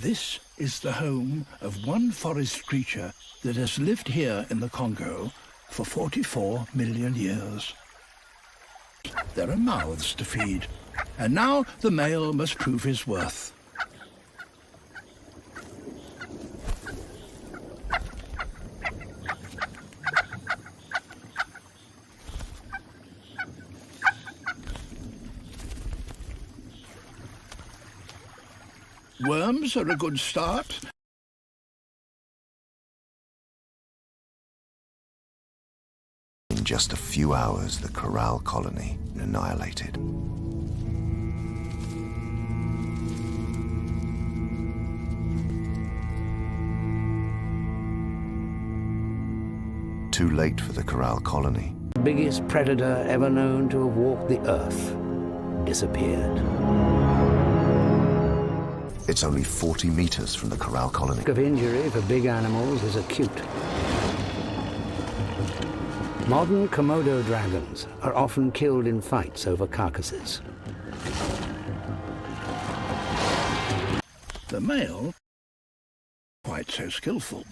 This is the home of one forest creature that has lived here in the Congo for 44 million years. There are mouths to feed, and now the male must prove his worth. Worms are a good start. In just a few hours, the corral colony annihilated. Too late for the corral colony. The biggest predator ever known to have walked the earth disappeared. It's only 40 meters from the corral colony. The risk of injury for big animals is acute. Modern Komodo dragons are often killed in fights over carcasses. The male, quite so skillful.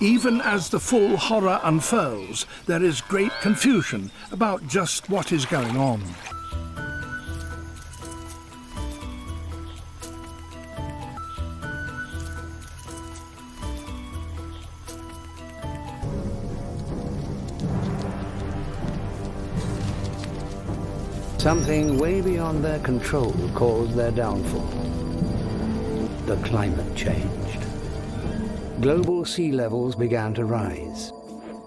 Even as the full horror unfurls, there is great confusion about just what is going on. Something way beyond their control caused their downfall. The climate changed. Global sea levels began to rise.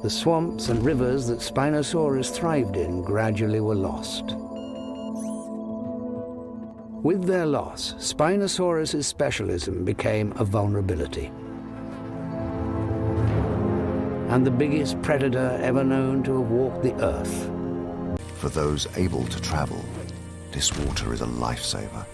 The swamps and rivers that Spinosaurus thrived in gradually were lost. With their loss, Spinosaurus's specialism became a vulnerability. And the biggest predator ever known to have walked the earth. For those able to travel, this water is a lifesaver.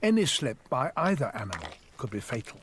Any slip by either animal could be fatal.